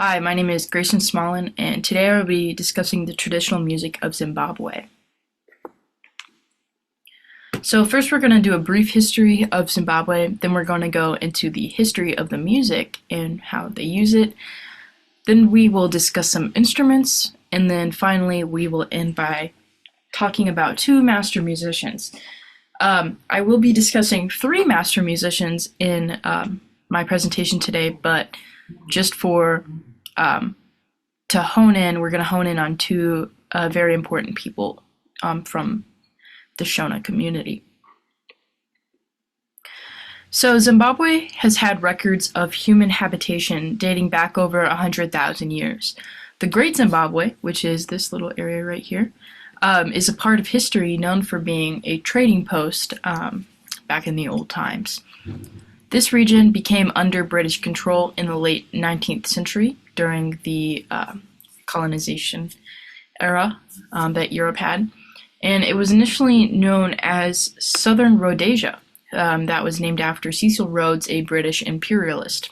Hi, my name is Greyson Smallen, and today I will be discussing the traditional music of Zimbabwe. So first we're going to do a brief history of Zimbabwe, then we're going to go into the history of the music and how they use it. Then we will discuss some instruments, and then finally we will end by talking about two master musicians. I will be discussing three master musicians in my presentation today, but just for to hone in, we're going to hone in on two very important people from the Shona community. So Zimbabwe has had records of human habitation dating back over 100,000 years. The Great Zimbabwe, which is this little area right here, is a part of history known for being a trading post back in the old times. This region became under British control in the late 19th century during the colonization era that Europe had, and it was initially known as Southern Rhodesia. That was named after Cecil Rhodes, a British imperialist.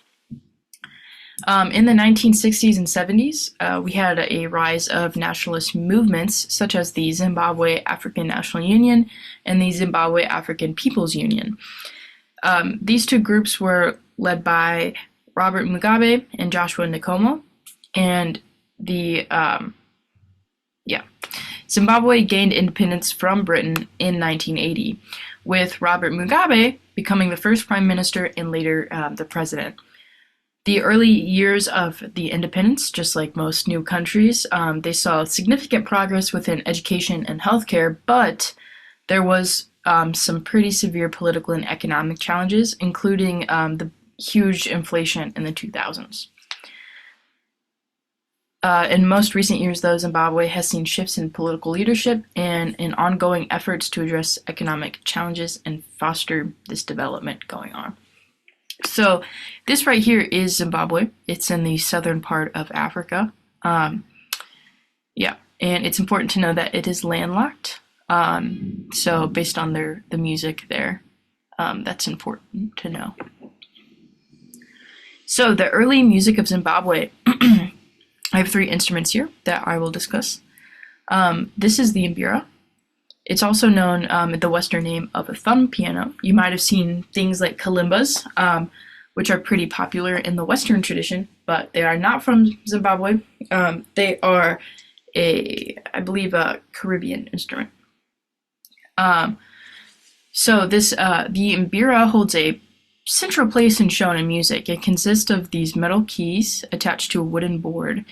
In the 1960s and 70s, we had a rise of nationalist movements such as the Zimbabwe African National Union and the Zimbabwe African People's Union. These two groups were led by Robert Mugabe and Joshua Nkomo, and Zimbabwe gained independence from Britain in 1980, with Robert Mugabe becoming the first prime minister and later the president. The early years of the independence, just like most new countries, they saw significant progress within education and healthcare, but there was some pretty severe political and economic challenges, including the huge inflation in the 2000s. In most recent years, though, Zimbabwe has seen shifts in political leadership and in ongoing efforts to address economic challenges and foster this development going on. So this right here is Zimbabwe. It's in the southern part of Africa. And it's important to know that it is landlocked. So based on the music there, that's important to know. So the early music of Zimbabwe, I have three instruments here that I will discuss. This is the mbira. It's also known the Western name of a thumb piano. You might have seen things like kalimbas, which are pretty popular in the Western tradition, but they are not from Zimbabwe. They are I believe, a Caribbean instrument. So the mbira holds a central place in Shona music. It consists of these metal keys attached to a wooden board,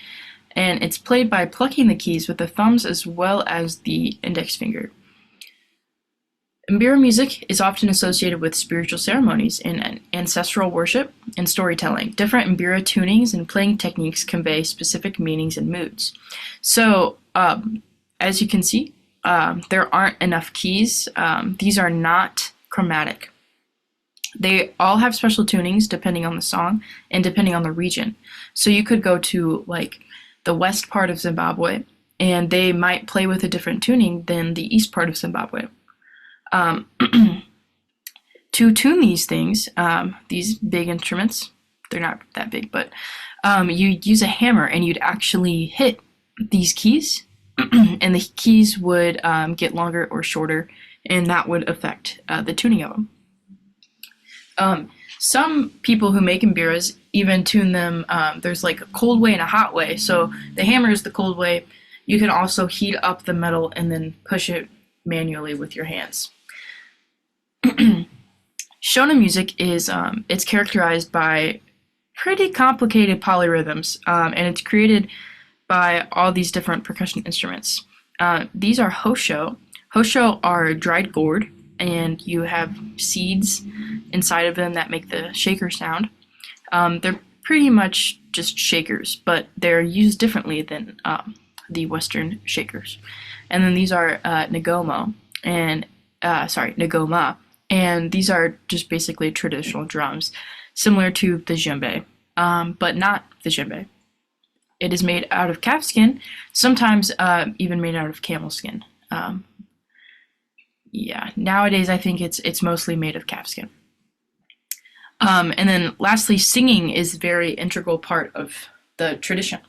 and it's played by plucking the keys with the thumbs as well as the index finger. Mbira music is often associated with spiritual ceremonies and ancestral worship and storytelling. Different mbira tunings and playing techniques convey specific meanings and moods. So, as you can see, there aren't enough keys. These are not chromatic. They all have special tunings depending on the song and depending on the region. So you could go to like the west part of Zimbabwe and they might play with a different tuning than the east part of Zimbabwe. To tune these things, these big instruments, they're not that big, but you'd use a hammer and you'd actually hit these keys and the keys would get longer or shorter, and that would affect the tuning of them. Some people who make mbiras even tune them, there's like a cold way and a hot way. So the hammer is the cold way. You can also heat up the metal and then push it manually with your hands. Shona music is it's characterized by pretty complicated polyrhythms, and it's created by all these different percussion instruments. These are hosho. Hosho are dried gourd, and you have seeds inside of them that make the shaker sound. They're pretty much just shakers, but they're used differently than the Western shakers. And then these are ngoma, and these are just basically traditional drums, similar to the djembe, but not the djembe. It is made out of calfskin, sometimes even made out of camel skin. Nowadays I think it's mostly made of calfskin. And then lastly, singing is a very integral part of the tradition.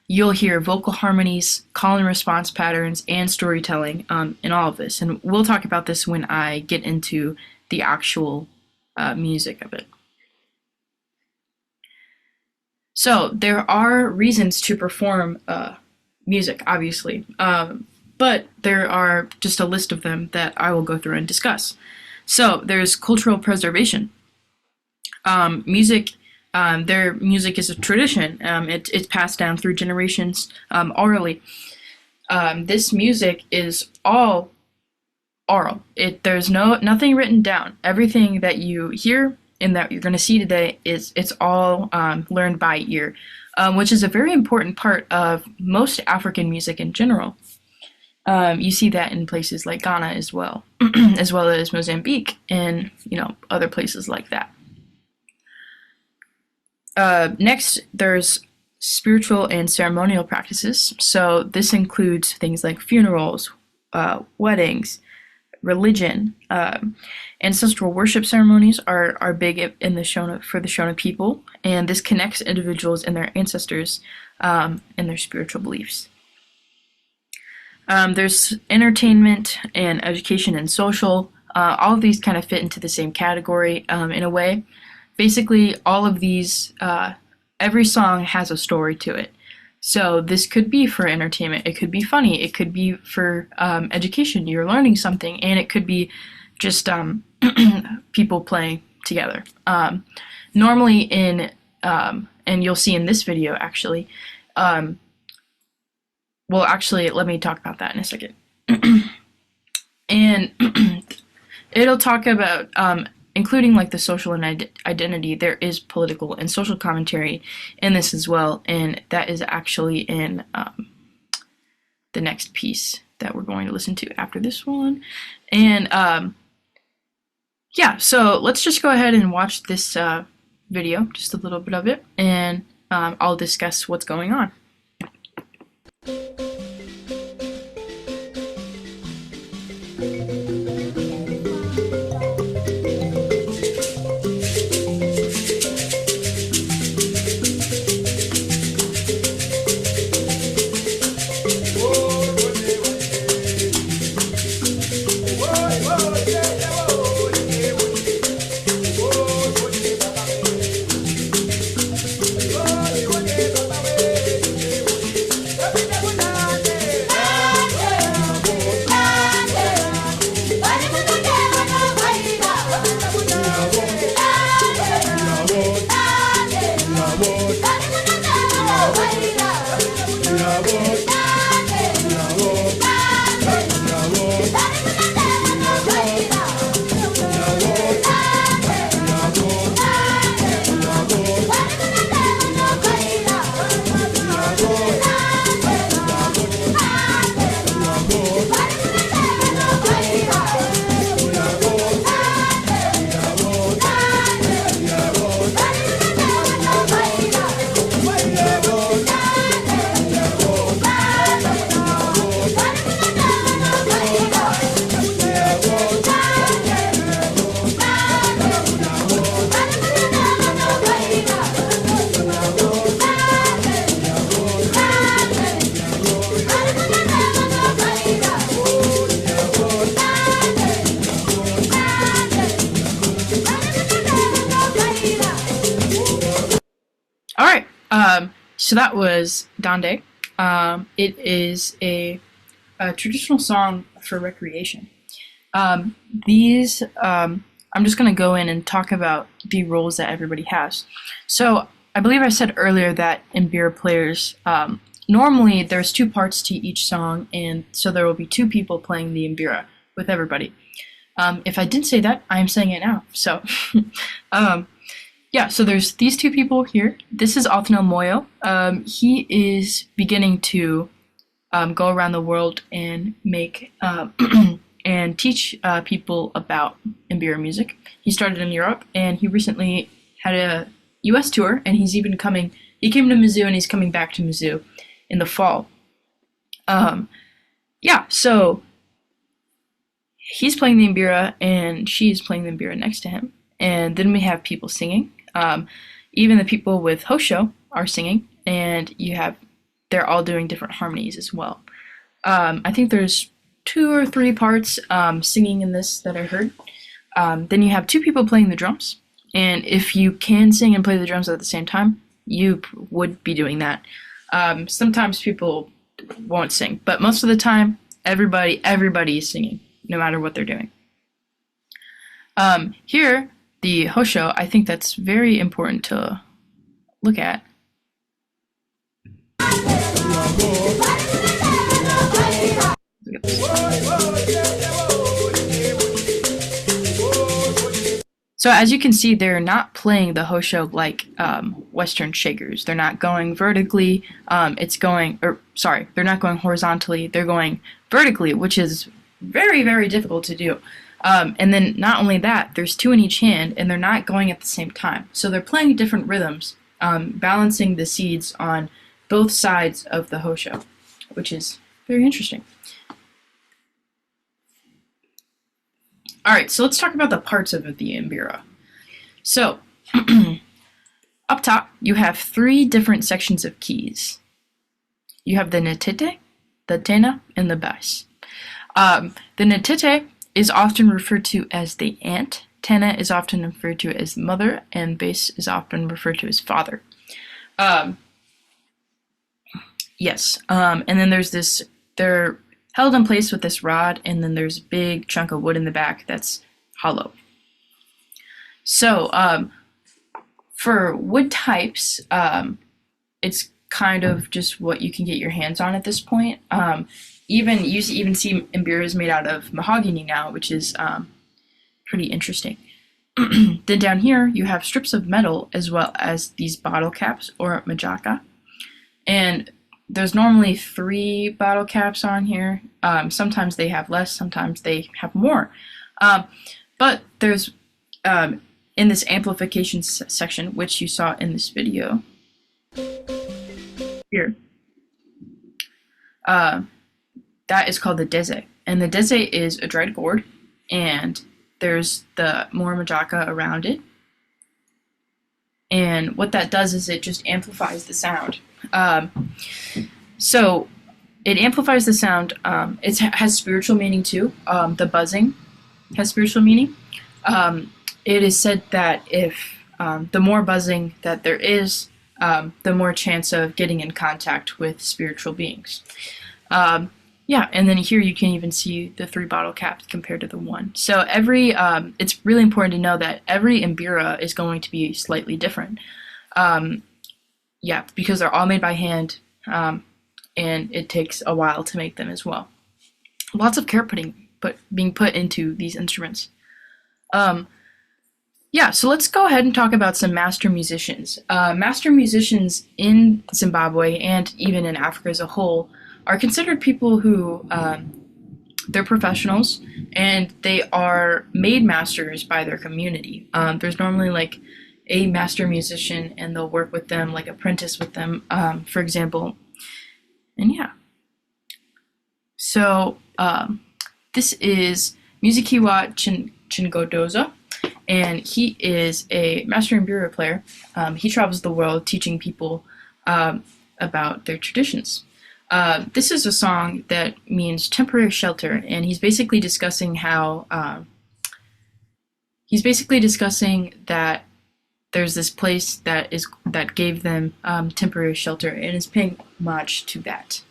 You'll hear vocal harmonies, call and response patterns, and storytelling in all of this. And we'll talk about this when I get into the actual music of it. So there are reasons to perform music, obviously, but there are just a list of them that I will go through and discuss. So there's cultural preservation. Their music is a tradition. It's passed down through generations orally. This music is all oral. There's nothing written down. Everything that you hear and that you're going to see today it's all learned by ear, which is a very important part of most African music in general. You see that in places like Ghana as well, as well as Mozambique and other places like that. Next, there's spiritual and ceremonial practices. So this includes things like funerals, weddings, religion. Ancestral worship ceremonies are big in the Shona for the Shona people, and this connects individuals and their ancestors and their spiritual beliefs. There's entertainment and education and social. All of these kind of fit into the same category in a way. Basically, all of these, every song has a story to it. So this could be for entertainment, it could be funny, it could be for education, you're learning something, and it could be just people playing together. Normally and you'll see in this video actually, well actually let me talk about that in a second. And it'll talk about including like the social and identity. There is political and social commentary in this as well, and that is actually in the next piece that we're going to listen to after this one. And yeah, so let's just go ahead and watch this video, just a little bit of it, and I'll discuss what's going on. So that was Dande. It is a traditional song for recreation. I'm just going to go in and talk about the roles that everybody has. So I believe I said earlier that Mbira players, normally there's two parts to each song, and so there will be two people playing the Mbira with everybody. If I didn't say that, I'm saying it now. So yeah, so there's these two people here. This is Altano Moyo. He is beginning to go around the world and make and teach people about Mbira music. He started in Europe, and he recently had a U.S. tour, and he's even coming. He came to Mizzou, and he's coming back to Mizzou in the fall. Yeah, so he's playing the Mbira, and she's playing the Mbira next to him. And then we have people singing. Even the people with Hosho are singing, and they're all doing different harmonies as well. I think there's 2 or 3 parts singing in this that I heard. Then you have 2 people playing the drums, and if you can sing and play the drums at the same time, you would be doing that. Sometimes people won't sing, but most of the time, everybody is singing, no matter what they're doing. Here, the hosho, I think that's very important to look at. So as you can see, they're not playing the hosho like Western shakers. They're not going vertically. They're not going horizontally. They're going vertically, which is very, very difficult to do. And then not only that, there's 2 in each hand, and they're not going at the same time. So they're playing different rhythms, balancing the seeds on both sides of the hosho, which is very interesting. Alright, so let's talk about the parts of the mbira. So, up top, you have 3 different sections of keys. You have the netete, the tena, and the bass. The netete is often referred to as the aunt, tena is often referred to as mother, and bass is often referred to as father. And then there's this, they're held in place with this rod, and then there's a big chunk of wood in the back that's hollow. So, for wood types, it's kind of just what you can get your hands on at this point. You even see mbiras made out of mahogany now, which is pretty interesting. Then down here, you have strips of metal as well as these bottle caps, or majaka. And there's normally 3 bottle caps on here. Sometimes they have less, sometimes they have more. But there's, in this amplification section, which you saw in this video, here, that is called the deze. And the deze is a dried gourd, and there's the more majaka around it. And what that does is it just amplifies the sound. So it amplifies the sound. It has spiritual meaning too. The buzzing has spiritual meaning. It is said that if the more buzzing that there is, the more chance of getting in contact with spiritual beings. And then here you can even see the 3 bottle caps compared to the 1. So it's really important to know that every mbira is going to be slightly different. Because they're all made by hand, and it takes a while to make them as well. Lots of care being put into these instruments. So let's go ahead and talk about some master musicians. Master musicians in Zimbabwe and even in Africa as a whole are considered people who they're professionals, and they are made masters by their community. There's normally like a master musician, and they'll work with them, like apprentice with them, for example. And so this is Muzikiwa Chingodoza, and he is a master mbira player. He travels the world teaching people about their traditions. This is a song that means temporary shelter, and he's basically discussing that there's this place that gave them temporary shelter, and is paying homage to that.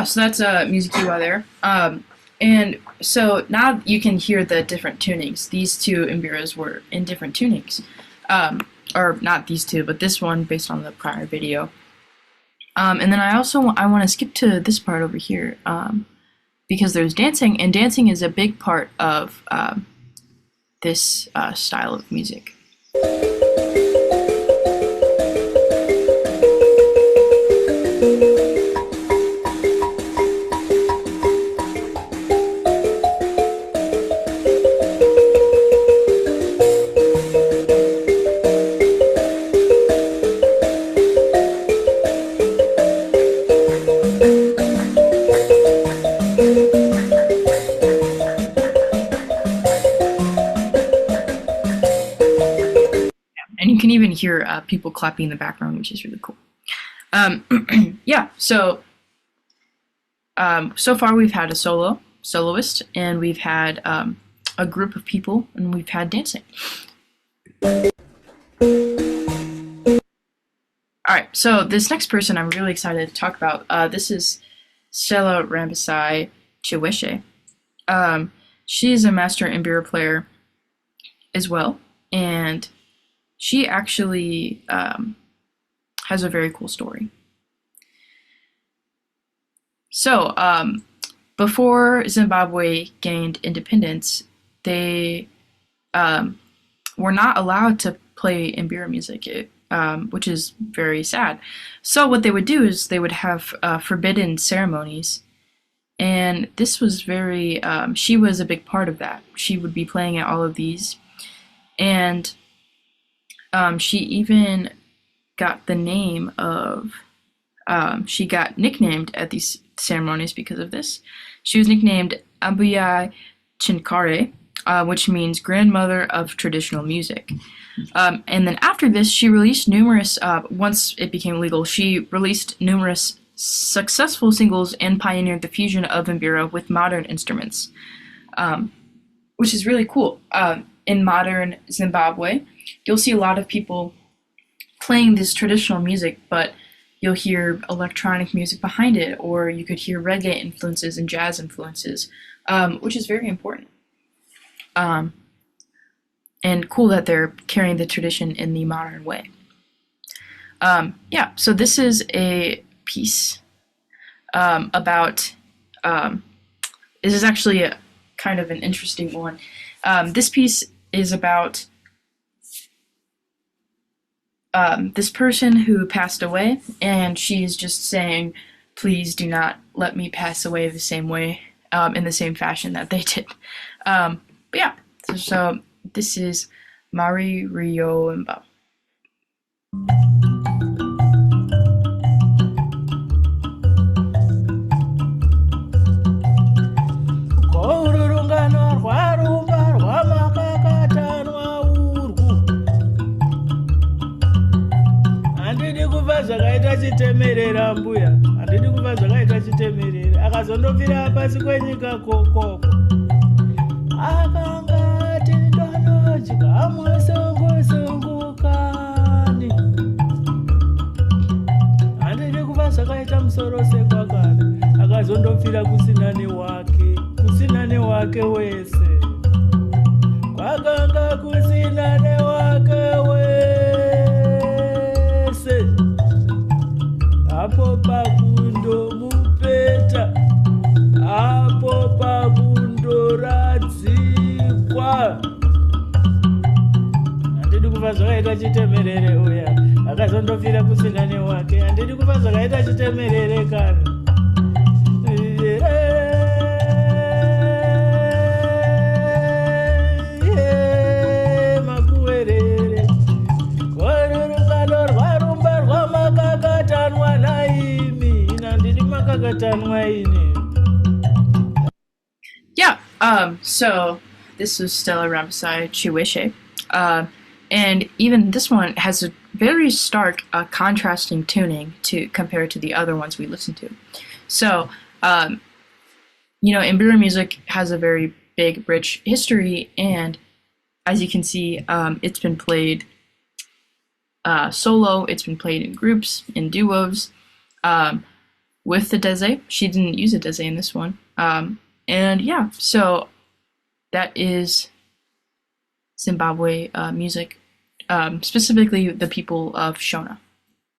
so that's music Iwa there. And so now you can hear the different tunings. These two Imbiras were in different tunings. Or not these two, but this one based on the prior video. And then I want to skip to this part over here because there's dancing, and dancing is a big part of this style of music. And you can even hear people clapping in the background, which is really cool. Yeah, so so far we've had a soloist, and we've had a group of people, and we've had dancing. Alright, so this next person I'm really excited to talk about. This is Stella Rambisai Chiweshe. She is a master Mbira player as well, and she actually has a very cool story. So, before Zimbabwe gained independence, they were not allowed to play Mbira music, which is very sad. So what they would do is they would have forbidden ceremonies, and this was very, she was a big part of that. She would be playing at all of these, and she even got the name of, she got nicknamed at these ceremonies because of this. She was nicknamed Abuya Chinkare, which means grandmother of traditional music. And then after this, she released numerous, once it became legal, she released numerous successful singles and pioneered the fusion of Mbira with modern instruments, which is really cool. In modern Zimbabwe, you'll see a lot of people playing this traditional music, but you'll hear electronic music behind it, or you could hear reggae influences and jazz influences, which is very important. And cool that they're carrying the tradition in the modern way. Yeah, so this is a piece about, this is actually a kind of an interesting one. This piece is about this person who passed away, and she's just saying, please do not let me pass away the same way, in the same fashion that they did. But yeah, so this is Mari Rio Mba. Zvakaita chitemerera mbuya, handidi kuva zvakaita chitemerera, akazondofira pasi kwenyika kokoko. Akanga ati ndonodya musungusungukani, handidi kuva zvakaita musoro sekwakana, akazondofira kusina newake wese, kwakanga kusina newake wese. Apo pakundo mupeta, apo pakundo radzikwa. Handidi kuva zvakaita chitemerere uya, akazondofira kusina newake. Handidi kuva zvakaita chitemerere kana. Makuwerere kororungano rwarumba rwamakakatanwa naimi, handidi makakatanwa ini. Yeah, so this was Stella Rambisai Chiweshe, and even this one has a very stark, contrasting tuning compared to the other ones we listened to. So, you know, Mbira music has a very big, rich history, and as you can see, it's been played solo, it's been played in groups, in duos, with the deze. She didn't use a deze in this one. And yeah, so that is Zimbabwe music, specifically the people of Shona.